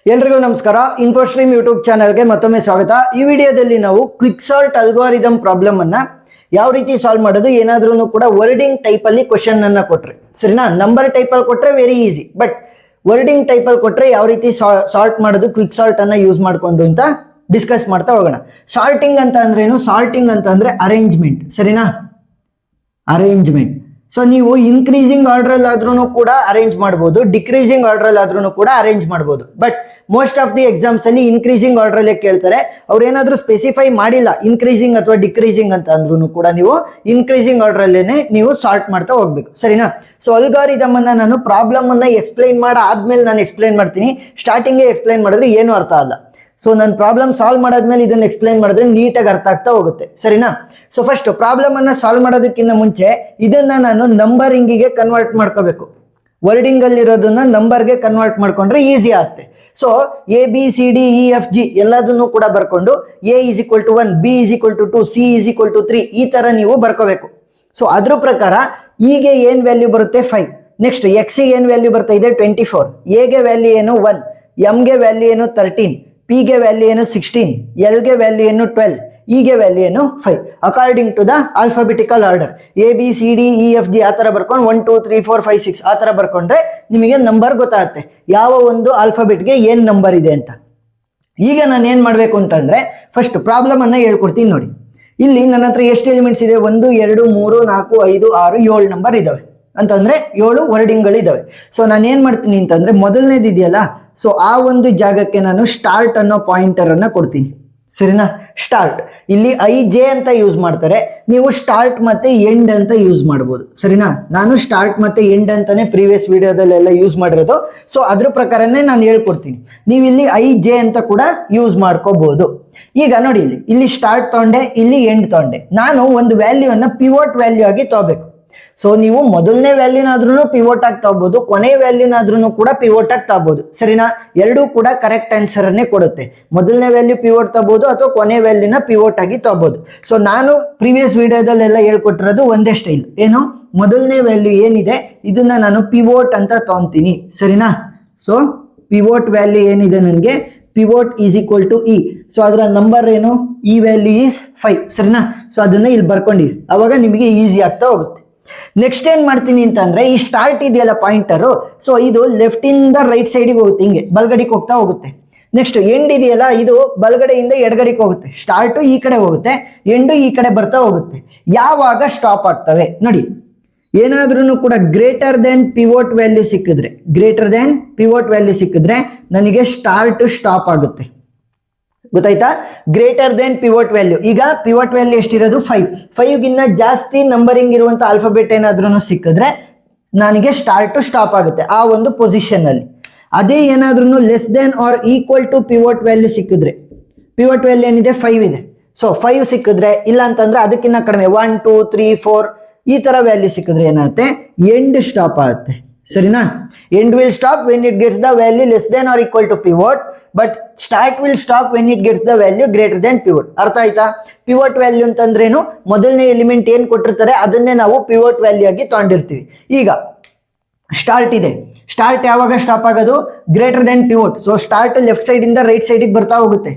ಎಲ್ರಿಗೂ ನಮಸ್ಕಾರ. ಇನ್ಫೋಸ್ಟ್ರೀಮ್ ಯೂಟ್ಯೂಬ್ ಚಾನಲ್ಗೆ ಮತ್ತೊಮ್ಮೆ ಸ್ವಾಗತ. ಈ ವಿಡಿಯೋದಲ್ಲಿ ನಾವು ಕ್ವಿಕ್ ಸಾಲ್ಟ್ ಅಲ್ಗಾರಿದಮ್ ಪ್ರಾಬ್ಲಮ್ ಅನ್ನ ಯಾವ ರೀತಿ ಸಾಲ್ವ್ ಮಾಡೋದು, ಏನಾದ್ರೂ ಕೂಡ ವರ್ಡಿಂಗ್ ಟೈಪ್ ಅಲ್ಲಿ ಕ್ವಶನ್ ಅನ್ನ ಕೊಟ್ರೆ ಸರಿನಾ, ನಂಬರ್ ಟೈಪ್ ಅಲ್ಲಿ ಕೊಟ್ರೆ very easy, but wording type ಅಲ್ಲಿ ಕೊಟ್ರೆ ಯಾವ ರೀತಿ ಸಾಲ್ಟ್ ಮಾಡೋದು ಕ್ವಿಕ್ ಸಾಲ್ಟ್ ಅನ್ನ ಯೂಸ್ ಮಾಡ್ಕೊಂಡು ಅಂತ ಡಿಸ್ಕಸ್ ಮಾಡ್ತಾ ಹೋಗೋಣ. ಸಾಲ್ಟಿಂಗ್ ಅಂತ ಅಂದ್ರೆ ಏನು? ಸಾಲ್ಟಿಂಗ್ ಅಂತ ಅಂದ್ರೆ ಅರೇಂಜ್ಮೆಂಟ್, ಸರಿನಾ, ಅರೇಂಜ್ಮೆಂಟ್. ಸೊ ನೀವು ಇನ್ಕ್ರೀಸಿಂಗ್ ಆರ್ಡರ್ ಅಲ್ಲಿ ಆದ್ರೂ ಕೂಡ ಅರೇಂಜ್ ಮಾಡಬಹುದು, ಡಿಕ್ರೀಸಿಂಗ್ ಆರ್ಡರ್ ಅಲ್ಲಿ ಆದ್ರೂ ಕೂಡ ಅರೇಂಜ್ ಮಾಡಬಹುದು. But most of the exams ಅಲ್ಲಿ ಇನ್ಕ್ರೀಸಿಂಗ್ ಆರ್ಡರ್ ಅಲ್ಲೇ ಕೇಳ್ತಾರೆ. ಅವ್ರು ಏನಾದ್ರೂ ಸ್ಪೆಸಿಫೈ ಮಾಡಿಲ್ಲ ಇನ್ಕ್ರೀಸಿಂಗ್ ಅಥವಾ ಡಿಕ್ರೀಸಿಂಗ್ ಅಂತ ಅಂದ್ರೂ ಕೂಡ ನೀವು ಇನ್ಕ್ರೀಸಿಂಗ್ ಆರ್ಡರ್ ಅಲ್ಲೇನೆ ನೀವು ಸಾಲ್ಟ್ ಮಾಡ್ತಾ ಹೋಗ್ಬೇಕು, ಸರಿನಾ. ಸೊ ಅಲ್ಗಾರಿದಮ್ ಅನ್ನ ನಾನು ಪ್ರಾಬ್ಲಮ್ ಅನ್ನ ಎಕ್ಸ್ಪ್ಲೈನ್ ಆದ್ಮೇಲೆ ನಾನು ಎಕ್ಸ್ಪ್ಲೈನ್ ಮಾಡ್ತೀನಿ. ಸ್ಟಾರ್ಟಿಂಗ್ ಎಕ್ಸ್ಪ್ಲೈನ್ ಮಾಡಿದ್ರೆ ಏನು ಅರ್ಥ ಅಲ್ಲ. ಸೊ ನಾನು ಪ್ರಾಬ್ಲಮ್ ಸಾಲ್ವ್ ಮಾಡಾದ್ಮೇಲೆ ಇದನ್ನ ಎಕ್ಸ್ಪ್ಲೈನ್ ಮಾಡಿದ್ರೆ ನೀಟಾಗಿ ಅರ್ಥ ಆಗ್ತಾ ಹೋಗುತ್ತೆ, ಸರಿನಾ. ಸೊ ಫಸ್ಟ್ ಪ್ರಾಬ್ಲಮ್ ಅನ್ನ ಸಾಲ್ವ್ ಮಾಡೋದಕ್ಕಿಂತ ಮುಂಚೆ ಇದನ್ನ ನಾನು ನಂಬರಿಂಗಿಗೆ ಕನ್ವರ್ಟ್ ಮಾಡ್ಕೋಬೇಕು. ವರ್ಡಿಂಗ್ ಅಲ್ಲಿ ಇರೋದನ್ನ ನಂಬರ್ಗೆ ಕನ್ವರ್ಟ್ ಮಾಡ್ಕೊಂಡ್ರೆ ಈಸಿ ಆಗುತ್ತೆ. So A B C D E F G ಎಲ್ಲದನ್ನು ಕೂಡ ಬರ್ಕೊಂಡು A is equal to 1, B is equal to 2, C is equal to 3 ಈ ತರ ನೀವು ಬರ್ಕೋಬೇಕು. ಸೊ ಅದ್ರ ಪ್ರಕಾರ ಇಗೆ ಏನ್ ವ್ಯಾಲ್ಯೂ ಬರುತ್ತೆ 5, ನೆಕ್ಸ್ಟ್ ಎಕ್ಸ್ ಏನ್ ವ್ಯಾಲ್ಯೂ ಬರ್ತಾ ಇದೆ 24, ಎ ಗೆ ವ್ಯಾಲ್ಯೂ ಏನು 1, ಎಂ ಗೆ ವ್ಯಾಲ್ಯೂ ಏನು 13, ಪಿ ಗೆ ವ್ಯಾಲ್ಯೂ ಏನು 16, ಎಲ್ ಗೆ ವ್ಯಾಲ್ಯೂ ಏನು 12, ಇಗೆ ವ್ಯಾಲ್ಯೂ ಏನು 5 according to the alphabetical order. A B C D E F G ಆ ತರ ಬರ್ಕೊಂಡು 1 2 3 4 5 6 ಆ ತರ ಬರ್ಕೊಂಡ್ರೆ ನಿಮಗೆ ನಂಬರ್ ಗೊತ್ತಾಗುತ್ತೆ, ಯಾವ ಒಂದು ಆಲ್ಫಾಬೆಟ್ಗೆ ಏನ್ ನಂಬರ್ ಇದೆ ಅಂತ. ಈಗ ನಾನು ಏನ್ ಮಾಡ್ಬೇಕು ಅಂತಂದ್ರೆ ಫಸ್ಟ್ ಪ್ರಾಬ್ಲಮ್ ಅನ್ನ ಹೇಳ್ಕೊಡ್ತೀನಿ ನೋಡಿ. ಇಲ್ಲಿ ನನ್ನ ಹತ್ರ ಎಷ್ಟು ಎಲಿಮೆಂಟ್ಸ್ ಇದೆ? 1 2 3 4 5 6 7 ನಂಬರ್ ಇದಾವೆ ಅಂತಂದ್ರೆ 7 ವರ್ಡಿಂಗ್ಗಳು ಇದಾವೆ. ಸೊ ನಾನು ಏನ್ ಮಾಡ್ತೀನಿ ಅಂತಂದ್ರೆ ಮೊದಲನೇದು ಇದೆಯಲ್ಲ, ಸೊ ಆ ಒಂದು ಜಾಗಕ್ಕೆ ನಾನು ಸ್ಟಾರ್ಟ್ ಅನ್ನೋ ಪಾಯಿಂಟರ್ ಅನ್ನ ಕೊಡ್ತೀನಿ, ಸರಿನಾ. ಸ್ಟಾರ್ಟ್ ಇಲ್ಲಿ ಐ ಜೆ ಅಂತ ಯೂಸ್ ಮಾಡ್ತಾರೆ, ನೀವು ಸ್ಟಾರ್ಟ್ ಮತ್ತೆ ಎಂಡ್ ಅಂತ ಯೂಸ್ ಮಾಡ್ಬೋದು, ಸರಿನಾ. ನಾನು ಸ್ಟಾರ್ಟ್ ಮತ್ತೆ ಎಂಡ್ ಅಂತಾನೆ ಪ್ರೀವಿಯಸ್ ವಿಡಿಯೋದಲ್ಲೆಲ್ಲ ಯೂಸ್ ಮಾಡಿರೋದು. ಸೊ ಅದ್ರ ಪ್ರಕಾರನೇ ನಾನು ಹೇಳ್ಕೊಡ್ತೀನಿ. ನೀವು ಇಲ್ಲಿ ಐ ಜೆ ಅಂತ ಕೂಡ ಯೂಸ್ ಮಾಡ್ಕೋಬಹುದು. ಈಗ ನೋಡಿ, ಇಲ್ಲಿ ಸ್ಟಾರ್ಟ್ ತಗೊಂಡೆ, ಇಲ್ಲಿ ಎಂಡ್ ತಗೊಂಡೆ. ನಾನು ಒಂದು ವ್ಯಾಲ್ಯೂನ ಪಿವೋಟ್ ವ್ಯಾಲ್ಯೂ ಆಗಿ ತಗೋಬೇಕು. ಸೊ ನೀವು ಮೊದಲನೇ ವ್ಯಾಲ್ಯೂನಾದ್ರೂ ಪಿವೋಟ್ ಆಗಿ ತಗೋಬಹುದು, ಕೊನೆ ವ್ಯಾಲ್ಯೂನಾದ್ರೂ ಕೂಡ ಪಿವೋಟ್ ಆಗಿ ತಗೋಬಹುದು, ಸರಿನಾ. ಎರಡೂ ಕೂಡ ಕರೆಕ್ಟ್ ಆನ್ಸರ್ ಅನ್ನೇ ಕೊಡುತ್ತೆ. ಮೊದಲನೇ ವ್ಯಾಲ್ಯೂ ಪಿವೋಟ್ ತಗೋಬಹುದು ಅಥವಾ ಕೊನೆ ವ್ಯಾಲ್ಯೂನ ಪಿವೋಟ್ ಆಗಿ ತಗೋಬಹುದು. ಸೊ ನಾನು ಪ್ರೀವಿಯಸ್ ವಿಡಿಯೋದಲ್ಲೆಲ್ಲ ಹೇಳ್ಕೊಟ್ಟಿರೋದು ಒಂದೇ ಸ್ಟೈಲ್. ಏನು? ಮೊದಲನೇ ವ್ಯಾಲ್ಯೂ ಏನಿದೆ ಇದನ್ನ ನಾನು ಪಿವೋಟ್ ಅಂತ ತಗೊಂತೀನಿ, ಸರಿನಾ. ಸೊ ಪಿವೋಟ್ ವ್ಯಾಲ್ಯೂ ಏನಿದೆ ನನಗೆ pivot is equal to E. So ಅದರ ನಂಬರ್ ಏನು? ಈ ವ್ಯಾಲ್ಯೂ ಈಸ್ 5, ಸರಿನಾ. ಸೊ ಅದನ್ನ ಇಲ್ಲಿ ಬರ್ಕೊಂಡಿರಿ, ಅವಾಗ ನಿಮಗೆ ಈಸಿ ಆಗ್ತಾ ಹೋಗುತ್ತೆ. ನೆಕ್ಸ್ಟ್ ಏನ್ ಮಾಡ್ತೀನಿ ಅಂತಂದ್ರೆ ಈ ಸ್ಟಾರ್ಟ್ ಇದೆಯಲ್ಲ ಪಾಯಿಂಟರು, ಸೊ ಇದು ಲೆಫ್ಟ್ ಇಂದ ರೈಟ್ ಸೈಡಿಗೆ ಹೋಗುತ್ತೆ, ಹಿಂಗೆ ಬಲ್ಗಡೆಗೆ ಹೋಗ್ತಾ ಹೋಗುತ್ತೆ. ನೆಕ್ಸ್ಟ್ ಎಂಡ್ ಇದೆಯಲ್ಲ ಇದು ಬಲ್ಗಡೆಯಿಂದ ಎಡಗಡೆಗೆ ಹೋಗುತ್ತೆ. ಸ್ಟಾರ್ಟ್ ಈ ಕಡೆ ಹೋಗುತ್ತೆ, ಎಂಡು ಈ ಕಡೆ ಬರ್ತಾ ಹೋಗುತ್ತೆ. ಯಾವಾಗ ಸ್ಟಾಪ್ ಆಗ್ತವೆ ನೋಡಿ, ಏನಾದ್ರೂ ಕೂಡ ಗ್ರೇಟರ್ ದೆನ್ ಪಿವೋಟ್ ವ್ಯಾಲ್ಯೂ ಸಿಕ್ಕಿದ್ರೆ, ಗ್ರೇಟರ್ ದೆನ್ ಪಿವೋಟ್ ವ್ಯಾಲ್ಯೂ ಸಿಕ್ಕಿದ್ರೆ ನನಗೆ ಸ್ಟಾರ್ಟ್ ಸ್ಟಾಪ್ ಆಗುತ್ತೆ, ಗೊತ್ತಾಯ್ತಾ. ಗ್ರೇಟರ್ ದೆನ್ ಪಿವೋಟ್ ವ್ಯಾಲ್ಯೂ, ಈಗ ಪಿವೋಟ್ ವ್ಯಾಲ್ಯೂ ಎಷ್ಟಿರೋದು 5 ಗಿನ್ನ ಜಾಸ್ತಿ ನಂಬರಿಂಗ್ ಇರುವಂತ ಆಲ್ಫಾಬೆಟ್ ಏನಾದ್ರೂ ಸಿಕ್ಕಿದ್ರೆ ನನಗೆ ಸ್ಟಾರ್ಟ್ ಸ್ಟಾಪ್ ಆಗುತ್ತೆ ಆ ಒಂದು ಪೊಸಿಷನ್ ಅಲ್ಲಿ. ಅದೇ ಏನಾದ್ರೂ less than or equal to pivot value ಸಿಕ್ಕಿದ್ರೆ, ಪಿವೋಟ್ ವ್ಯಾಲ್ಯೂ ಏನಿದೆ 5 ಇದೆ, ಸೊ 5 ಸಿಕ್ಕಿದ್ರೆ, ಇಲ್ಲ ಅಂತಂದ್ರೆ ಅದಕ್ಕಿಂತ ಕಡಿಮೆ 1 2 3 4 ಈ ತರ ವ್ಯಾಲ್ಯೂ ಸಿಕ್ಕಿದ್ರೆ ಏನಾಗುತ್ತೆ ಎಂಡ್ ಸ್ಟಾಪ್ ಆಗುತ್ತೆ, ಸರಿನಾ. End will stop when it gets the value less than or equal to pivot, but start will stop when it gets the value greater than pivot. ಅರ್ಥ ಆಯ್ತಾ? ಪಿವೋಟ್ ವ್ಯಾಲ್ಯೂ ಅಂತಂದ್ರೇನು? ಮೊದಲನೇ element ಏನ್ ಕೊಟ್ಟಿರ್ತಾರೆ ಅದನ್ನೇ ನಾವು ಪಿವೋಟ್ ವ್ಯಾಲ್ಯೂ ಆಗಿ ತಗೊಂಡಿರ್ತೀವಿ. ಈಗ ಸ್ಟಾರ್ಟ್ ಇದೆ, ಸ್ಟಾರ್ಟ್ ಯಾವಾಗ ಸ್ಟಾಪ್ ಆಗೋದು? Greater than pivot. So start left side ಇಂದ ರೈಟ್ ಸೈಡಿಗೆ ಬರ್ತಾ ಹೋಗುತ್ತೆ,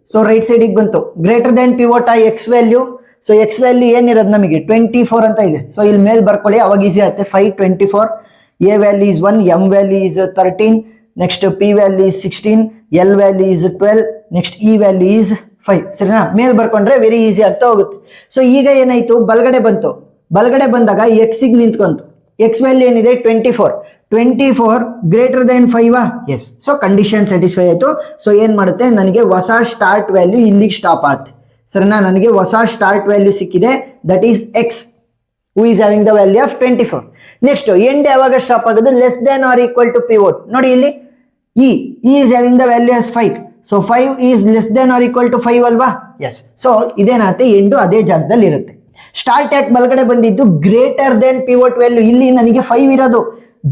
ಸೊ ರೈಟ್ ಸೈಡಿಗೆ ಬಂತು. ಗ್ರೇಟರ್ ದೆನ್ ಪಿವೋಟ್ ಆ X value, so X value ಏನಿರೋದು ನಮಗೆ 24 ಅಂತ ಇದೆ. ಸೊ ಇಲ್ಲಿ ಮೇಲ್ ಬರ್ಕೊಳ್ಳಿ, ಅವಾಗ ಈಸಿ ಆಗುತ್ತೆ. 5 24, A value is 1, M value is 13, next P value is 16, L value is 12, next E value is 5, ಸರಿನಾ. ಮೇಲ್ ಬರ್ಕೊಂಡ್ರೆ ವೆರಿ ಈಸಿ ಆಗ್ತಾ ಹೋಗುತ್ತೆ. ಸೊ ಈಗ ಏನಾಯ್ತು, ಬಲಗಡೆ ಬಂತು, ಬಲಗಡೆ ಬಂದಾಗ ಎಕ್ಸಿಗೆ ನಿಂತ್ಕೊಂತು. ಎಕ್ಸ್ ವ್ಯಾಲ್ಯೂ ಏನಿದೆ 24 greater than 5, yes. So condition satisfy ಆಯ್ತು. ಸೊ ಏನ್ ಮಾಡುತ್ತೆ, ನನಗೆ ಹೊಸ ಸ್ಟಾರ್ಟ್ ವ್ಯಾಲ್ಯೂ ಇಲ್ಲಿಗೆ ಸ್ಟಾಪ್ ಆಗುತ್ತೆ, ಸರಿನಾ. ನನಗೆ ಹೊಸ ಸ್ಟಾರ್ಟ್ ವ್ಯಾಲ್ಯೂ ಸಿಕ್ಕಿದೆ, that is X who is having the value of 24. Next end ಯಾವಾಗ ಸ್ಟಾಪ್ ಆಗೋದು? Less than or equal to pivot. ನೋಡಿ ಇಲ್ಲಿ E is having the value as 5, so 5 is less than or equal to 5 ಅಲ್ವಾ, S. So ಇದೇನಾಗುತ್ತೆ, end ಅದೇ ಜಾಗದಲ್ಲಿ ಇರುತ್ತೆ. Start ಯಾಕೆ ಬಲಗಡೆ ಬಂದಿದ್ದು? Greater than pivot value. ಇಲ್ಲಿ ನನಗೆ 5 ಇರೋದು,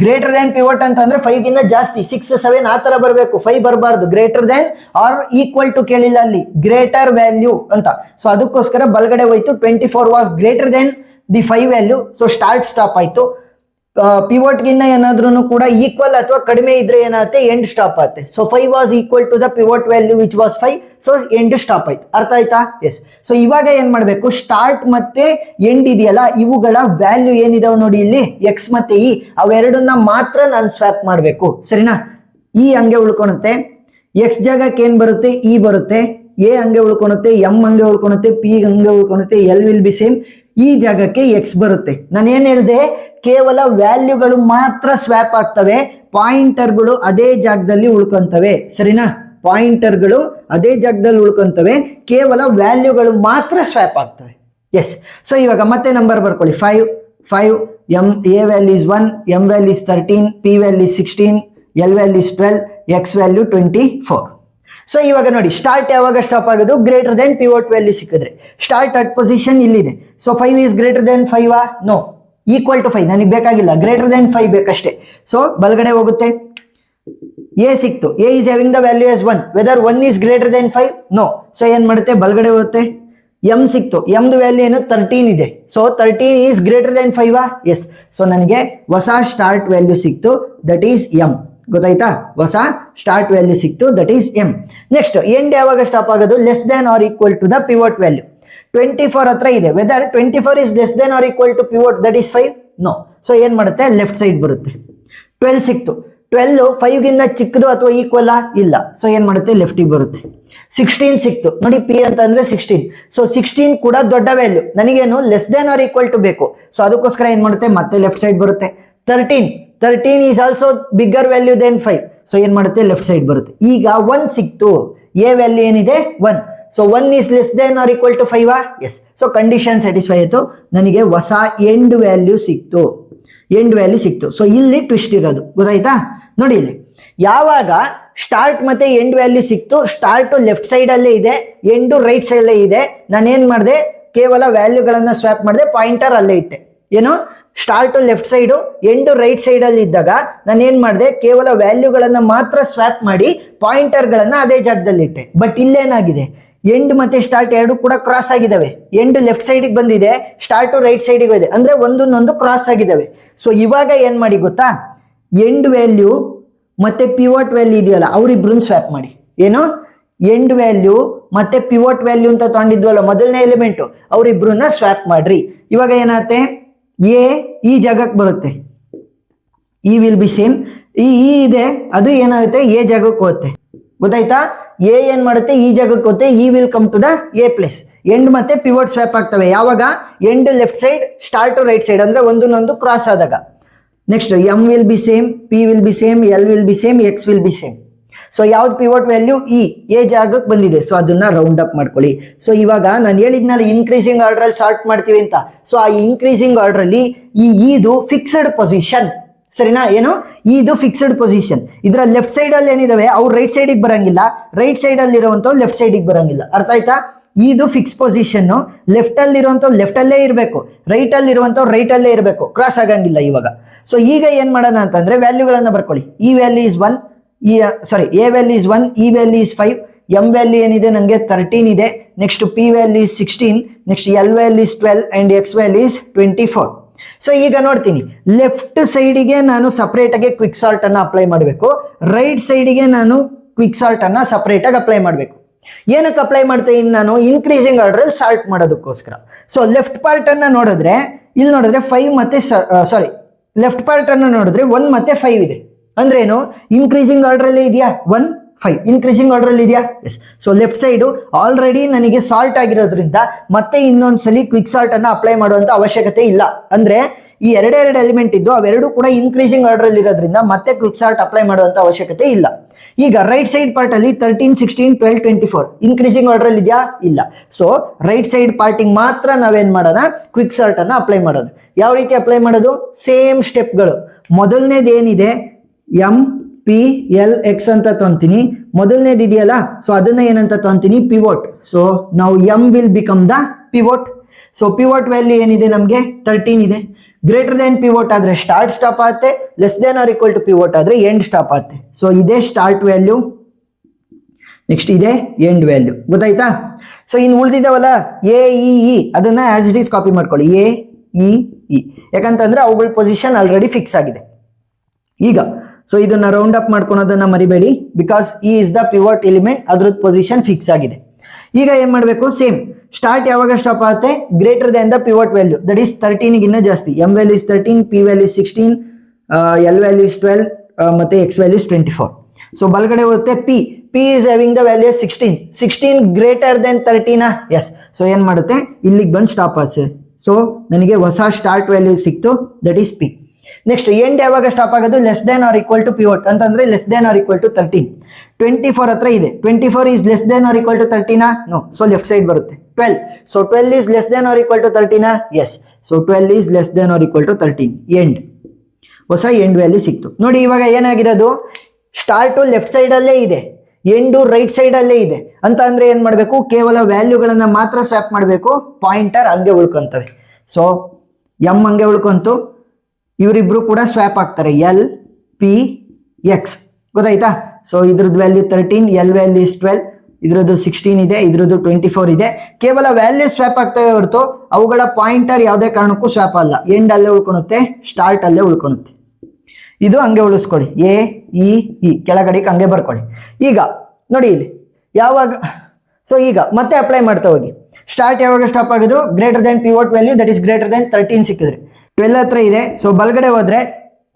ಗ್ರೇಟರ್ ದೆನ್ ಪಿವೋಟ್ ಅಂತಂದ್ರೆ 5 ಗಿಂತ ಜಾಸ್ತಿ 6 7 ಆ ತರ ಬರಬೇಕು, 5 ಬರಬಾರ್ದು. Greater than or equal to ಕೇಳಿಲ್ಲ, ಅಲ್ಲಿ ಗ್ರೇಟರ್ ವ್ಯಾಲ್ಯೂ ಅಂತ. ಸೊ ಅದಕ್ಕೋಸ್ಕರ ಬಲಗಡೆ ಹೋಯ್ತು. 24 was greater than the 5 value, so start stop ಆಯ್ತು. ಪಿವೋಟ್ಗಿನ್ನ ಏನಾದ್ರೂ ಕೂಡ ಈಕ್ವಲ್ ಅಥವಾ ಕಡಿಮೆ ಇದ್ರೆ ಏನಾಗುತ್ತೆ ಎಂಡ್ ಸ್ಟಾಪ್ ಆಗುತ್ತೆ. So 5 was equal to the pivot value which was 5. So end stop ಆಯ್ತು. ಅರ್ಥ ಆಯ್ತಾ? ಎಸ್. ಸೊ ಇವಾಗ ಏನ್ ಮಾಡ್ಬೇಕು, ಸ್ಟಾರ್ಟ್ ಮತ್ತೆ ಎಂಡ್ ಇದೆಯಲ್ಲ ಇವುಗಳ ವ್ಯಾಲ್ಯೂ ಏನಿದಾವೆ ನೋಡಿ ಇಲ್ಲಿ ಎಕ್ಸ್ ಮತ್ತೆ ಇ ಅವೆರಡನ್ನ ಮಾತ್ರ ನಾನು ಸ್ವ್ಯಾಪ್ ಮಾಡಬೇಕು. ಸರಿನಾ? ಇ ಹಂಗೆ ಉಳ್ಕೊಳುತ್ತೆ, ಎಕ್ಸ್ ಜಾಗಕ್ಕೆ ಏನ್ ಬರುತ್ತೆ ಇ ಬರುತ್ತೆ, ಎ ಹಂಗೆ ಉಳ್ಕೊಳುತ್ತೆ, ಎಂ ಹಂಗೆ ಉಳ್ಕೊಳುತ್ತೆ, ಪಿ ಹಂಗೆ ಉಳ್ಕೊಳುತ್ತೆ, ಎಲ್ ವಿಲ್ ಬಿ ಸೇಮ್. ಈ ಜಾಗಕ್ಕೆ ಎಕ್ಸ್ ಬರುತ್ತೆ. ನಾನು ಏನ್ ಹೇಳಿದೆ, ಕೇವಲ ವ್ಯಾಲ್ಯೂಗಳು ಮಾತ್ರ ಸ್ವ್ಯಾಪ್ ಆಗ್ತವೆ, ಪಾಯಿಂಟರ್ಗಳು ಅದೇ ಜಾಗದಲ್ಲಿ ಉಳ್ಕೊಂತವೆ. ಸರಿನಾ? ಪಾಯಿಂಟರ್ಗಳು ಅದೇ ಜಾಗದಲ್ಲಿ ಉಳ್ಕೊಂತವೆ, ಕೇವಲ ವ್ಯಾಲ್ಯೂಗಳು ಮಾತ್ರ ಸ್ವ್ಯಾಪ್ ಆಗ್ತವೆ. ಎಸ್. ಸೊ ಇವಾಗ ಮತ್ತೆ ನಂಬರ್ ಬರ್ಕೊಳ್ಳಿ. 5 M A value is 1, M value is 13, P value is 16, L value is 12, X value 24. So ಇವಾಗ ನೋಡಿ ಸ್ಟಾರ್ಟ್ ಯಾವಾಗ ಸ್ಟಾಪ್ ಆಗೋದು, ಗ್ರೇಟರ್ ದೆನ್ ಪಿವೋಟ್ ವ್ಯಾಲ್ಯೂ ಸಿಕ್ಕಿದ್ರೆ. ಸ್ಟಾರ್ಟ್ ಅಟ್ ಪೊಸಿಷನ್ ಇಲ್ಲಿದೆ. So 5 is greater than 5 no, equal to 5 ನನಗೆ ಬೇಕಾಗಿಲ್ಲ, greater than 5 ಬೇಕಷ್ಟೇ. So ಬಲಗಡೆ ಹೋಗುತ್ತೆ, ಎ ಸಿಕ್ತು, A is having the value as 1, whether 1 is greater than 5 no. So ಏನ್ ಮಾಡುತ್ತೆ, ಬಲಗಡೆ ಹೋಗುತ್ತೆ. ಎಂ ಸಿಕ್ತು, ಎಮ್ದು ವ್ಯಾಲ್ಯೂ ಏನು 13 ಇದೆ. So 13 is greater than 5 yes. So ನನಗೆ ಹೊಸ ಸ್ಟಾರ್ಟ್ ವ್ಯಾಲ್ಯೂ ಸಿಕ್ತು, ದಟ್ ಈಸ್ ಎಂ. ಗೊತ್ತಾಯ್ತಾ? ಹೊಸ ಸ್ಟಾರ್ಟ್ ವ್ಯಾಲ್ಯೂ ಸಿಕ್ತು, that is M. Next end ಯಾವಾಗ ಸ್ಟಾಪ್ ಆಗೋದು, less than or equal to the pivot value. 24 ಹತ್ರ ಇದೆ, whether 24 is less than or equal to pivot that is 5 no. So ಏನ್ ಮಾಡುತ್ತೆ, left side ಬರುತ್ತೆ. 12 ಸಿಕ್ತು, 12 5 ಗಿಂತ ಚಿಕ್ಕದು ಅಥವಾ ಈಕ್ವಲ್ ಇಲ್ಲ. ಸೊ ಏನ್ ಮಾಡುತ್ತೆ, ಲೆಫ್ಟಿಗೆ ಬರುತ್ತೆ. 16 ಸಿಕ್ತು ನೋಡಿ, ಪಿ ಅಂತ ಅಂದ್ರೆ 16. ಸೊ 16 ಕೂಡ ದೊಡ್ಡ ವ್ಯಾಲ್ಯೂ, ನನಗೇನು less than or equal to ಬೇಕು. ಸೊ ಅದಕ್ಕೋಸ್ಕರ ಏನ್ ಮಾಡುತ್ತೆ, ಮತ್ತೆ ಲೆಫ್ಟ್ ಸೈಡ್ ಬರುತ್ತೆ. 13 is also bigger value than 5. So ಏನ್ ಮಾಡುತ್ತೆ, ಲೆಫ್ಟ್ ಸೈಡ್ ಬರುತ್ತೆ. ಈಗ 1 ಸಿಕ್ತು, ಎ ವ್ಯಾಲ್ಯೂ ಏನಿದೆ 1. So 1 is less than or equal to 5 yes. So condition satisfy ಆಯಿತು, ನನಗೆ ಹೊಸ ಎಂಡ್ ವ್ಯಾಲ್ಯೂ ಸಿಕ್ತು. ಸೊ ಇಲ್ಲಿ ಟ್ವಿಸ್ಟ್ ಇರೋದು ಗೊತ್ತಾಯ್ತಾ? ನೋಡಿ ಇಲ್ಲಿ ಯಾವಾಗ ಸ್ಟಾರ್ಟ್ ಮತ್ತೆ ಎಂಡ್ ವ್ಯಾಲ್ಯೂ ಸಿಕ್ತು, ಸ್ಟಾರ್ಟ್ ಲೆಫ್ಟ್ ಸೈಡ್ ಅಲ್ಲೇ ಇದೆ, ಎಂಡು ರೈಟ್ ಸೈಡ್ ಅಲ್ಲೇ ಇದೆ. ನಾನೇನ್ ಮಾಡಿದೆ, ಕೇವಲ ವ್ಯಾಲ್ಯೂಗಳನ್ನ ಸ್ವ್ಯಾಪ್ ಮಾಡಿದೆ, ಪಾಯಿಂಟರ್ ಅಲ್ಲೇ ಇಟ್ಟೆ. ಏನು, start left side end right side ಅಲ್ಲಿ ಇದ್ದಾಗ ನಾನು ಏನ್ ಮಾಡಿದೆ, ಕೇವಲ ವ್ಯಾಲ್ಯೂಗಳನ್ನ ಮಾತ್ರ ಸ್ವ್ಯಾಪ್ ಮಾಡಿ ಪಾಯಿಂಟರ್ಗಳನ್ನ ಅದೇ ಜಾಗದಲ್ಲಿ ಇಟ್ಟೆ. ಬಟ್ ಇಲ್ಲೇನಾಗಿದೆ, ಎಂಡ್ ಮತ್ತೆ ಸ್ಟಾರ್ಟ್ ಎರಡು ಕೂಡ ಕ್ರಾಸ್ ಆಗಿದಾವೆ. ಎಂಡ್ ಲೆಫ್ಟ್ ಸೈಡಿಗೆ ಬಂದಿದೆ, ಸ್ಟಾರ್ಟ್ ರೈಟ್ ಸೈಡಿಗೆ ಇದೆ, ಅಂದ್ರೆ ಒಂದೊಂದು ಕ್ರಾಸ್ ಆಗಿದಾವೆ. ಸೊ ಇವಾಗ ಏನ್ ಮಾಡಿ ಗೊತ್ತಾ, ಎಂಡ್ ವ್ಯಾಲ್ಯೂ ಮತ್ತೆ ಪಿವೋಟ್ ವ್ಯಾಲ್ಯೂ ಇದೆಯಲ್ಲ ಅವ್ರಿಬ್ರನ್ನ ಸ್ವ್ಯಾಪ್ ಮಾಡಿ. ಏನು, ಎಂಡ್ ವ್ಯಾಲ್ಯೂ ಮತ್ತೆ ಪಿವೋಟ್ ವ್ಯಾಲ್ಯೂ ಅಂತ ತಗೊಂಡಿದ್ವಲ್ಲ ಮೊದಲನೇ ಎಲಿಮೆಂಟು, ಅವ್ರಿಬ್ರನ್ನ ಸ್ವ್ಯಾಪ್ ಮಾಡ್ರಿ. ಇವಾಗ ಏನಾಗುತ್ತೆ, ಎ ಈ ಜಾಗಕ್ಕೆ ಬರುತ್ತೆ, ಇ ವಿಲ್ ಬಿ ಸೇಮ್. ಈ ಇದೆ ಅದು ಏನಾಗುತ್ತೆ, ಎ ಜಾಗಕ್ಕೆ ಹೋಗುತ್ತೆ. ಗೊತ್ತಾಯ್ತಾ? ಎ ಏನ್ ಮಾಡುತ್ತೆ, ಈ ಜಾಗಕ್ಕೆ ಹೋಗುತ್ತೆ, E will come to the A place. End ಮತ್ತೆ ಪಿವೋಟ್ ಸ್ವ್ಯಾಪ್ ಆಗ್ತವೆ ಯಾವಾಗ, end left side, start right side, ಅಂದ್ರೆ ಒಂದೊಂದು ಕ್ರಾಸ್ ಆದಾಗ. Next M will be same, P will be same, L will be same, X will be same. So ಯಾವ್ದು pivot value E, A ಜಾಗಕ್ಕೆ ಬಂದಿದೆ. So ಅದನ್ನ round up ಮಾಡ್ಕೊಳ್ಳಿ. So ಇವಾಗ ನಾನು ಹೇಳಿದ್ನಲ್ಲ ಇನ್ಕ್ರೀಸಿಂಗ್ ಆರ್ಡರ್ ಅಲ್ಲಿ ಸಾರ್ಟ್ ಮಾಡ್ತೀವಿ ಅಂತ. ಸೊ ಆ ಇನ್ಕ್ರೀಸಿಂಗ್ ಆರ್ಡರ್ ಅಲ್ಲಿ ಇದು ಫಿಕ್ಸ್ಡ್ ಪೊಸಿಷನ್. ಸರಿನಾ? ಏನು, ಇದು ಫಿಕ್ಸ್ಡ್ ಪೊಸಿಷನ್. ಇದರ ಲೆಫ್ಟ್ ಸೈಡ್ ಅಲ್ಲಿ ಏನಿದಾವೆ ಅವ್ರು ರೈಟ್ ಸೈಡಿಗೆ ಬರಂಗಿಲ್ಲ, ರೈಟ್ ಸೈಡ್ ಅಲ್ಲಿ ಇರುವಂತವ್ ಲೆಫ್ಟ್ ಸೈಡಿಗೆ ಬರಂಗಿಲ್ಲ. ಅರ್ಥ ಆಯ್ತಾ? ಇದು ಫಿಕ್ಸ್ ಪೊಸಿಷನ್. ಲೆಫ್ಟ್ ಅಲ್ಲಿ ಇರುವಂತವ್ ಲೆಫ್ಟ್ ಅಲ್ಲೇ ಇರಬೇಕು, ರೈಟ್ ಅಲ್ಲಿ ಇರುವಂತವ್ ರೈಟ್ ಅಲ್ಲೇ ಇರಬೇಕು, ಕ್ರಾಸ್ ಆಗಂಗಿಲ್ಲ ಇವಾಗ. ಸೊ ಈಗ ಏನ್ ಮಾಡೋಣ ಅಂತಂದ್ರೆ ವ್ಯಾಲ್ಯೂಗಳನ್ನ ಬರ್ಕೊಳ್ಳಿ. E value is 1, A value is 1, E value is 5, M value ಏನಿದೆ ನನಗೆ 13 ಇದೆ. Next P value is 16, next L value is 12 and X value is 24. So ಈಗ ನೋಡ್ತೀನಿ, ಲೆಫ್ಟ್ ಸೈಡಿಗೆ ನಾನು ಸಪರೇಟ್ ಆಗಿ ಕ್ವಿಕ್ ಸಾಲ್ಟ್ ಅನ್ನ ಅಪ್ಲೈ ಮಾಡಬೇಕು, ರೈಟ್ ಸೈಡಿಗೆ ನಾನು ಕ್ವಿಕ್ ಸಾಲ್ಟ್ ಅನ್ನ ಸಪರೇಟ್ ಆಗಿ ಅಪ್ಲೈ ಮಾಡಬೇಕು. ಏನಕ್ಕೆ ಅಪ್ಲೈ ಮಾಡ್ತೀನಿ ನಾನು, ಇನ್ಕ್ರೀಸಿಂಗ್ ಆರ್ಡರ್ ಅಲ್ಲಿ ಸಾಲ್ಟ್ ಮಾಡೋದಕ್ಕೋಸ್ಕರ. ಸೊ ಲೆಫ್ಟ್ ಪಾರ್ಟ್ ಅನ್ನ ನೋಡಿದ್ರೆ, ಇಲ್ಲಿ ನೋಡಿದ್ರೆ 5 ಮತ್ತೆ ಲೆಫ್ಟ್ ಪಾರ್ಟ್ ಅನ್ನ ನೋಡಿದ್ರೆ 1 ಮತ್ತೆ 5 ಇದೆ. ಅಂದ್ರೆ ಏನು, ಇನ್ಕ್ರೀಸಿಂಗ್ ಆರ್ಡರ್ ಅಲ್ಲಿ ಇದೆಯಾ 1 5 ಇನ್ಕ್ರೀಸಿಂಗ್ ಆರ್ಡರ್ ಅಲ್ಲಿ ಇದೆಯಾ yes. So left side already ನನಗೆ ಸಾಲ್ಟ್ ಆಗಿರೋದ್ರಿಂದ ಮತ್ತೆ ಇನ್ನೊಂದ್ಸಲಿ ಕ್ವಿಕ್ ಸಾಲ್ಟ್ ಅನ್ನ ಅಪ್ಲೈ ಮಾಡುವಂತ ಅವಶ್ಯಕತೆ ಇಲ್ಲ. ಅಂದ್ರೆ ಈ ಎರಡೆರಡು ಎಲಿಮೆಂಟ್ ಇದ್ದು ಅವೆರಡು ಕೂಡ ಇನ್ಕ್ರೀಸಿಂಗ್ ಆರ್ಡರ್ ಅಲ್ಲಿ ಇರೋದ್ರಿಂದ ಮತ್ತೆ ಕ್ವಿಕ್ ಸಾಲ್ಟ್ ಅಪ್ಲೈ ಮಾಡುವಂತ ಅವಶ್ಯಕತೆ ಇಲ್ಲ. ಈಗ ರೈಟ್ ಸೈಡ್ ಪಾರ್ಟ್ ಅಲ್ಲಿ 13 16 12 24 ಇನ್ಕ್ರೀಸಿಂಗ್ ಆರ್ಡರ್ ಅಲ್ಲಿ ಇದೆಯಾ ಇಲ್ಲ. ಸೊ ರೈಟ್ ಸೈಡ್ ಪಾರ್ಟಿಂಗ್ ಮಾತ್ರ ನಾವೇನ್ ಮಾಡೋಣ, ಕ್ವಿಕ್ ಸಾಲ್ಟ್ ಅನ್ನ ಅಪ್ಲೈ ಮಾಡೋದು. ಯಾವ ರೀತಿ ಅಪ್ಲೈ ಮಾಡೋದು, ಸೇಮ್ ಸ್ಟೆಪ್ಗಳು. ಮೊದಲನೇದು ಏನಿದೆ, ಎಂ ಪಿ ಎಲ್ ಎಕ್ಸ್ ಅಂತ ತೊಂತೀನಿ, ಮೊದಲನೇದು ಇದೆಯಲ್ಲ, ಸೊ ಅದನ್ನ ಏನಂತ ತೊಂತೀನಿ, ಪಿವೋಟ್. ಸೊ ನಾವು M will become the pivot. So pivot value ಏನಿದೆ ನಮಗೆ 13 ಇದೆ. ಗ್ರೇಟರ್ ದೆನ್ ಪಿವೋಟ್ ಆದ್ರೆ ಸ್ಟಾರ್ಟ್ ಸ್ಟಾಪ್ ಆಗುತ್ತೆ, less than or equal to pivot ಆದ್ರೆ ಎಂಡ್ ಸ್ಟಾಪ್ ಆಗುತ್ತೆ. ಸೊ ಇದೇ ಸ್ಟಾರ್ಟ್ ವ್ಯಾಲ್ಯೂ, ನೆಕ್ಸ್ಟ್ ಇದೆ ಎಂಡ್ ವ್ಯಾಲ್ಯೂ. ಗೊತ್ತಾಯ್ತಾ? ಸೊ ಇನ್ನು ಉಳಿದಿದ್ದಾವಲ್ಲ ಎ ಇ ಅದನ್ನ ಆಸ್ ಇಟ್ ಈಸ್ ಕಾಪಿ ಮಾಡ್ಕೊಳ್ಳಿ. ಎ ಇ ಇ, ಯಾಕಂತಂದ್ರೆ ಅವುಗಳ ಪೊಸಿಷನ್ ಆಲ್ರೆಡಿ ಫಿಕ್ಸ್ ಆಗಿದೆ. ಈಗ ಸೊ ಇದನ್ನ ರೌಂಡ್ ಅಪ್ ಮಾಡ್ಕೊಳೋದನ್ನ ಮರಿಬೇಡಿ, because E is the pivot element, ಅದ್ರದ್ದು ಪೊಸಿಷನ್ ಫಿಕ್ಸ್ ಆಗಿದೆ. ಈಗ ಏನ್ ಮಾಡಬೇಕು, ಸೇಮ್ ಸ್ಟಾರ್ಟ್ ಯಾವಾಗ ಸ್ಟಾಪ್ ಆಗುತ್ತೆ, greater than the pivot value, that is 13 ಗಿನ್ನ ಜಾಸ್ತಿ. M value is 13, P value is 16, L value is 12 ಮತ್ತೆ ಎಕ್ಸ್ ವ್ಯಾಲ್ಯೂ ಇಸ್ 24. ಸೊ ಬಲಗಡೆ ಹೋಗುತ್ತೆ P is having the value 16 greater than 13. Yes, so ಏನ್ ಮಾಡುತ್ತೆ, ಇಲ್ಲಿಗೆ ಬಂದು ಸ್ಟಾಪ್ ಆಗುತ್ತೆ. ಸೊ ನನಗೆ ಹೊಸ ಸ್ಟಾರ್ಟ್ ವ್ಯಾಲ್ಯೂ ಸಿಕ್ತು, that is P. Next end ಯಾವಾಗ ಸ್ಟಾಪ್ ಆಗೋದು, less than or equal to pivot ಅಂತಂದ್ರೆ less than or equal to 13. 24 ಹತ್ರ ಇದೆ, 24 is less than or equal to 13? No, so left side ಬರುತ್ತೆ. 12, so 12 is less than or equal to 13? Yes, so 12 is less than or equal to 13. End, ಹೊಸ end value ಸಿಕ್ತು. ನೋಡಿ ಇವಾಗ ಏನಾಗಿರೋದು, start left side ಅಲ್ಲೇ ಇದೆ, end right side ಅಲ್ಲೇ ಇದೆ ಅಂತ ಅಂದ್ರೆ ಏನ್ ಮಾಡಬೇಕು, ಕೇವಲ ವ್ಯಾಲ್ಯೂಗಳನ್ನ ಮಾತ್ರ ಸ್ವಾಪ್ ಮಾಡಬೇಕು, ಪಾಯಿಂಟರ್ ಹಂಗೆ ಉಳ್ಕೊಂತವೆ. ಸೊ ಎಂ ಹಂಗೆ ಉಳ್ಕೊಂತು, ಇವರಿಬ್ರು ಕೂಡ ಸ್ವಾಪ್ ಆಗ್ತಾರೆ, ಎಲ್ ಪಿ ಎಕ್ಸ್, ಗೊತ್ತಾಯ್ತಾ. ಸೊ ಇದ್ರದ್ದು ವ್ಯಾಲ್ಯೂ 13, ಎಲ್ ವ್ಯಾಲ್ಯೂ ಇಸ್ 12, ಇದ್ರದ್ದು 16 ಇದೆ, ಇದ್ರದ್ದು 24 ಇದೆ. ಕೇವಲ ವ್ಯಾಲ್ಯೂ ಸ್ವಾಪ್ ಆಗ್ತವೆ ಹೊರತು ಅವುಗಳ ಪಾಯಿಂಟರ್ ಯಾವುದೇ ಕಾರಣಕ್ಕೂ ಸ್ವಾಪ್ ಅಲ್ಲ. ಎಂಡ್ ಅಲ್ಲೇ ಉಳ್ಕೊಳುತ್ತೆ, ಸ್ಟಾರ್ಟ್ ಅಲ್ಲೇ ಉಳ್ಕೊಳುತ್ತೆ. ಇದು ಹಂಗೆ ಉಳಿಸ್ಕೊಳ್ಳಿ, ಎ ಇ ಇ ಕೆಳಗಡೆಗೆ ಹಂಗೆ ಬರ್ಕೊಳ್ಳಿ. ಈಗ ನೋಡಿ ಇಲ್ಲಿ ಯಾವಾಗ, ಸೊ ಈಗ ಮತ್ತೆ ಅಪ್ಲೈ ಮಾಡ್ತಾ ಹೋಗಿ. ಸ್ಟಾರ್ಟ್ ಯಾವಾಗ ಸ್ಟಾಪ್ ಆಗೋದು, greater than pivot value, that is greater than 13 ಸಿಕ್ಕಿದ್ರೆ. 12 ಹತ್ರ ಇದೆ, ಸೊ ಬಲಗಡೆ ಹೋದ್ರೆ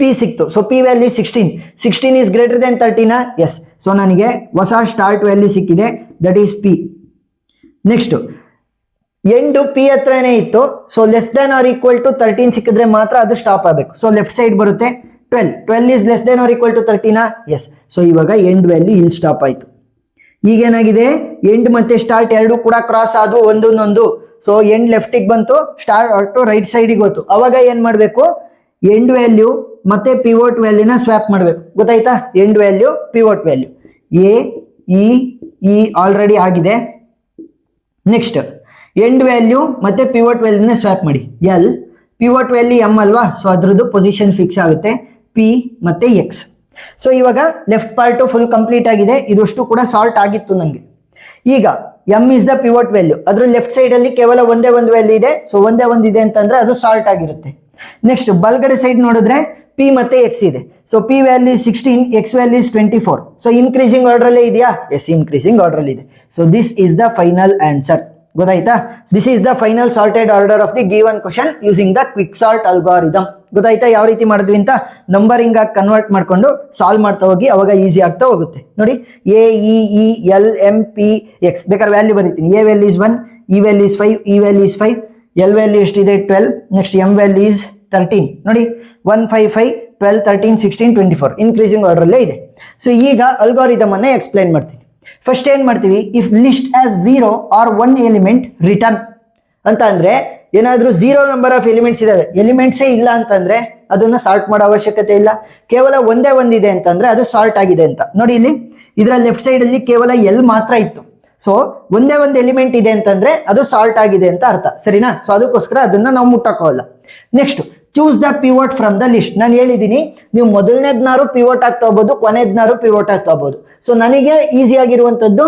ಪಿ ಸಿಕ್ತು, so P value 16 is greater than 13. Yes, so ನನಗೆ ಹೊಸ ಸ್ಟಾರ್ಟ್ ವ್ಯಾಲ್ಯೂ ಸಿಕ್ಕಿದೆ, that is P. Next end P ಹತ್ರನೇ ಇತ್ತು, so less than or equal to 13 ಸಿಕ್ಕಿದ್ರೆ ಮಾತ್ರ ಅದು ಸ್ಟಾಪ್ ಆಗಬೇಕು. ಸೊ ಲೆಫ್ಟ್ ಸೈಡ್ ಬರುತ್ತೆ, 12 is less than or equal to 13. Yes, so ಇವಾಗ ಎಂಡ್ ವ್ಯಾಲ್ಯೂ ಇಲ್ಲಿ ಸ್ಟಾಪ್ ಆಯ್ತು. ಈಗೇನಾಗಿದೆ, ಎಂಡ್ ಮತ್ತೆ ಸ್ಟಾರ್ಟ್ ಎರಡು ಕೂಡ ಕ್ರಾಸ್ ಆದವು ಒಂದೊಂದೊಂದು. ಸೊ ಎಂಡ್ ಲೆಫ್ಟಿಗೆ ಬಂತು, ಸ್ಟಾರ್ಟ್ ರೈಟ್ ಸೈಡಿಗೆ ಹೋಯ್ತು. ಅವಾಗ ಏನ್ ಮಾಡಬೇಕು, ಎಂಡ್ ವ್ಯಾಲ್ಯೂ ಮತ್ತೆ ಪಿವೋಟ್ ವ್ಯಾಲ್ಯೂನ ಸ್ವಾಪ್ ಮಾಡಬೇಕು, ಗೊತ್ತಾಯ್ತಾ. End value pivot value A E E already ಆಗಿದೆ. ನೆಕ್ಸ್ಟ್ ಎಂಡ್ ವ್ಯಾಲ್ಯೂ ಮತ್ತೆ ಪಿವೋಟ್ ವ್ಯಾಲ್ಯೂನ ಸ್ವಾಪ್ ಮಾಡಿ, ಎಲ್ ಪಿವೋಟ್ ವ್ಯಾಲ್ಯೂ ಎಮ್ ಅಲ್ವಾ, ಸೊ ಅದ್ರದ್ದು ಪೊಸಿಷನ್ ಫಿಕ್ಸ್ ಆಗುತ್ತೆ, ಪಿ ಮತ್ತೆ ಎಕ್ಸ್. ಸೊ ಇವಾಗ ಲೆಫ್ಟ್ ಪಾರ್ಟ್ ಫುಲ್ ಕಂಪ್ಲೀಟ್ ಆಗಿದೆ, ಇದಷ್ಟು ಕೂಡ ಸಾಲ್ಟ್ ಆಗಿತ್ತು ನನಗೆ. ಈಗ M is the pivot value, ಅದ್ರ ಲೆಫ್ಟ್ ಸೈಡ್ ಅಲ್ಲಿ ಕೇವಲ ಒಂದೇ ಒಂದು ವ್ಯಾಲ್ಯೂ ಇದೆ, ಸೊ ಒಂದೇ ಒಂದು ಇದೆ ಅಂತಂದ್ರೆ ಅದು ಸಾಲ್ಟ್ ಆಗಿರುತ್ತೆ. ನೆಕ್ಸ್ಟ್ ಬಲ್ಗಡೆ ಸೈಡ್ ನೋಡಿದ್ರೆ ಪಿ ಮತ್ತೆ ಎಕ್ಸ್ ಇದೆ, so P value 16, X value 24. So increasing order ಅಲ್ಲೇ ಇದೆಯಾ, ಎಸ್ ಇನ್ಕ್ರೀಸಿಂಗ್ ಆರ್ಡರ್ ಅಲ್ಲಿ ಇದೆ. So this is the final answer, ಗೊತ್ತಾಯ್ತಾ. This is the final sorted order of the given question using the quick sort algorithm. ಗೊತ್ತಾಯ್ತಾ ಯಾವ ರೀತಿ ಮಾಡಿದ್ವಿ ಅಂತ. ನಂಬರಿಂಗ್ ಆಗಿ ಕನ್ವರ್ಟ್ ಮಾಡ್ಕೊಂಡು ಸಾಲ್ವ್ ಮಾಡ್ತಾ ಹೋಗಿ, ಅವಾಗ ಈಸಿ ಆಗ್ತಾ ಹೋಗುತ್ತೆ. ನೋಡಿ A E E L M P X, ಬೇಕಾದ್ರೆ ವ್ಯಾಲ್ಯೂ ಬರೀತೀನಿ. A value is 1, E value is 5, E value is 5, L value ಎಷ್ಟಿದೆ 12, ನೆಕ್ಸ್ಟ್ ಎಂ ವ್ಯಾಲ್ಯೂ ಇಸ್ 13. ನೋಡಿ 1 5 5 12 13 16 24 ಇನ್ಕ್ರೀಸಿಂಗ್ ಆರ್ಡರ್ ಅಲ್ಲೇ ಇದೆ. ಸೊ ಈಗ ಅಲ್ಗಾರಿದಮ್ ಅನ್ನ ಎಕ್ಸ್ಪ್ಲೈನ್ ಮಾಡ್ತೀನಿ. ಫಸ್ಟ್ ಏನ್ ಮಾಡ್ತೀವಿ, if list as 0 or 1 element return ಅಂತ ಅಂದ್ರೆ ಏನಾದ್ರೂ 0 ನಂಬರ್ ಆಫ್ ಎಲಿಮೆಂಟ್ಸ್ ಇದಾವೆ, ಎಲಿಮೆಂಟ್ಸೇ ಇಲ್ಲ ಅಂತಂದ್ರೆ ಅದನ್ನ ಸಾರ್ಟ್ ಮಾಡೋ ಅವಶ್ಯಕತೆ ಇಲ್ಲ. ಕೇವಲ ಒಂದೇ ಒಂದಿದೆ ಅಂತಂದ್ರೆ ಅದು ಸಾರ್ಟ್ ಆಗಿದೆ ಅಂತ. ನೋಡಿ ಇಲ್ಲಿ ಇದರ ಲೆಫ್ಟ್ ಸೈಡ್ ಅಲ್ಲಿ ಕೇವಲ ಎಲ್ ಮಾತ್ರ ಇತ್ತು, ಸೊ ಒಂದೇ ಒಂದು ಎಲಿಮೆಂಟ್ ಇದೆ ಅಂತಂದ್ರೆ ಅದು ಸಾರ್ಟ್ ಆಗಿದೆ ಅಂತ ಅರ್ಥ, ಸರಿನಾ. ಸೊ ಅದಕ್ಕೋಸ್ಕರ ಅದನ್ನ ನಾವು ಮುಟ್ಟಕ್ಕೋಲ್ಲ. Next choose the pivot from the list. ನಾನು ಹೇಳಿದ್ದೀನಿ ನೀವು ಮೊದಲನೇದ್ನಾರು ಪಿವೋಟ್ ಆಗ್ತಾ ಹೋಗ್ಬೋದು, ಕೊನೆದ್ನಾರು ಪಿವೋಟ್ ಆಗ್ತಾ ಹೋಗ್ಬೋದು. ಸೊ ನನಗೆ ಈಸಿ ಆಗಿರುವಂತದ್ದು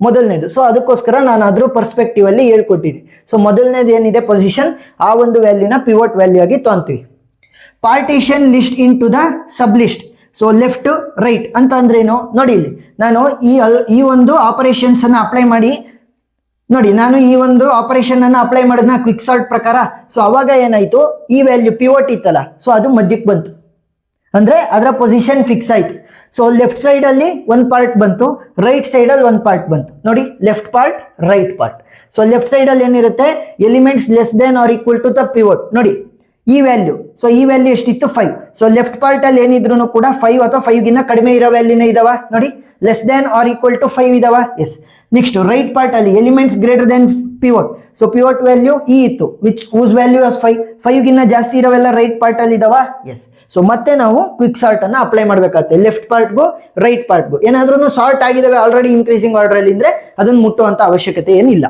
ಮೊದಲನೇದು, ಸೊ ಅದಕ್ಕೋಸ್ಕರ ನಾನು ಅದ್ರ ಪರ್ಸ್ಪೆಕ್ಟಿವ್ ಅಲ್ಲಿ ಹೇಳ್ಕೊಟ್ಟಿದ್ದೀನಿ. ಸೊ ಮೊದಲನೇದು ಏನಿದೆ ಪೊಸಿಷನ್, ಆ ಒಂದು ವ್ಯಾಲ್ಯೂನ ಪಿವೋಟ್ ವ್ಯಾಲ್ಯೂ ಆಗಿ ತೊಗೊಂತೀವಿ. Partition list into the sub list. So left right ಅಂತ ಅಂದ್ರೇನು, ನೋಡಿ ಇಲ್ಲಿ ನಾನು ಈ ಒಂದು ಆಪರೇಷನ್ಸ್ ಅನ್ನ ಅಪ್ಲೈ ಮಾಡಿ, ನೋಡಿ ನಾನು ಈ ಒಂದು ಆಪರೇಷನ್ ಅನ್ನ ಅಪ್ಲೈ ಮಾಡಿದ್ನ ಕ್ವಿಕ್ ಸಾರ್ಟ್ ಪ್ರಕಾರ. ಸೊ ಅವಾಗ ಏನಾಯ್ತು, ಈ ವ್ಯಾಲ್ಯೂ ಪಿವೋಟ್ ಇತ್ತಲ್ಲ, ಸೊ ಅದು ಮಧ್ಯಕ್ಕೆ ಬಂತು, ಅಂದ್ರೆ ಅದರ ಪೊಸಿಷನ್ ಫಿಕ್ಸ್ ಆಯ್ತು. ಸೊ ಲೆಫ್ಟ್ ಸೈಡ್ ಅಲ್ಲಿ ಒಂದು ಪಾರ್ಟ್ ಬಂತು, ರೈಟ್ ಸೈಡ್ ಅಲ್ಲಿ ಒಂದು ಪಾರ್ಟ್ ಬಂತು. ನೋಡಿ left part right part. So left side ಅಲ್ಲಿ ಏನಿರುತ್ತೆ, elements less than or equal to the pivot. ನೋಡಿ ಈ ವ್ಯಾಲ್ಯೂ, ಸೊ ಈ ವ್ಯಾಲ್ಯೂ ಎಷ್ಟಿತ್ತು 5. ಸೊ ಲೆಫ್ಟ್ ಪಾರ್ಟ್ ಅಲ್ಲಿ ಏನಿದ್ರು ಕೂಡ 5 ಅಥವಾ 5 ಗಿನ್ನ ಕಡಿಮೆ ಇರೋ ವ್ಯಾಲ್ಯೂನೇ ಇದಾವ. ನೋಡಿ less than or equal to 5 ಇದಾವ, ಎಸ್. ನೆಕ್ಸ್ಟ್ ರೈಟ್ ಪಾರ್ಟ್ ಅಲ್ಲಿ elements greater than pivot. So pivot value E ಇತ್ತು, ವಿಚ್ ಹೂಸ್ ವ್ಯಾಲ್ಯೂ ಆಸ್ 5 ಗಿನ್ನ ಜಾಸ್ತಿ ಇರೋವೆಲ್ಲ ರೈಟ್ ಪಾರ್ಟ್ ಅಲ್ಲಿ ಇದಾವ, ಎಸ್. ಸೊ ಮತ್ತೆ ನಾವು ಕ್ವಿಕ್ ಸಾರ್ಟ್ ಅನ್ನ ಅಪ್ಲೈ ಮಾಡ್ಬೇಕಾಗುತ್ತೆ ಲೆಫ್ಟ್ ಪಾರ್ಟ್ಗೂ ರೈಟ್ ಪಾರ್ಟ್ಗೂ. ಏನಾದ್ರೂ ಸಾರ್ಟ್ ಆಗಿದಾವೆ ಆಲ್ರೆಡಿ ಇನ್ಕ್ರೀಸಿಂಗ್ ಆರ್ಡರ್ ಅಲ್ಲಿ ಇದ್ರೆ ಅದನ್ನ ಮುಟ್ಟುವಂತ ಅವಶ್ಯಕತೆ ಏನಿಲ್ಲ.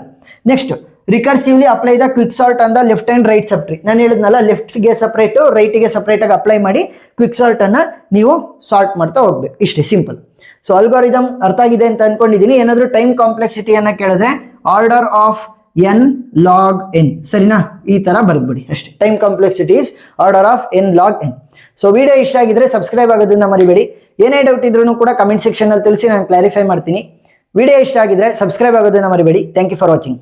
Next recursively apply the quick sort on the left and right sub tree. ನಾನು ಹೇಳಿದ್ನಲ್ಲ ಲೆಫ್ಟ್ಗೆ ಸಪ್ರೇಟ್ ರೈಟ್ಗೆ ಸಪ್ರೇಟ್ ಆಗಿ ಅಪ್ಲೈ ಮಾಡಿ ಕ್ವಿಕ್ ಸಾರ್ಟ್ ಅನ್ನ ನೀವು ಸಾರ್ಟ್ ಮಾಡ್ತಾ ಹೋಗ್ಬೇಕು, ಇಷ್ಟೇ ಸಿಂಪಲ್. ಸೊ ಅಲ್ಗಾರಿದಮ್ ಅರ್ಥ ಆಗಿದೆ ಅಂತ ಅನ್ಕೊಂಡಿದ್ದೀನಿ. ಏನಾದ್ರೂ ಟೈಮ್ ಕಾಂಪ್ಲೆಕ್ಸಿಟಿಯನ್ನ ಕೇಳಿದ್ರೆ order of n log n. ಸರಿನಾ? ಈ ತರ ಬರೆದ್ಬಿಡಿ ಅಷ್ಟೇ. Time complexity is order of n log n. So video ಇಷ್ಟ ಆಗಿದ್ರೆ ಸಬ್ಸ್ಕ್ರೈಬ್ ಆಗೋದನ್ನ ಮರಿಬೇಡಿ. ಏನೇ ಡೌಟ್ ಇದ್ರೂ ಕೂಡ ಕಮೆಂಟ್ ಸೆಕ್ಷನ್ ಅಲ್ಲಿ ತಿಳಿಸಿ, ನಾನು ಕ್ಲಾರಿಫೈ ಮಾಡ್ತೀನಿ. ವಿಡಿಯೋ ಇಷ್ಟ ಆಗಿದ್ರೆ ಸಬ್ಸ್ಕ್ರೈಬ್ ಆಗೋದನ್ನ ಮರಿಬೇಡಿ. Thank you for watching.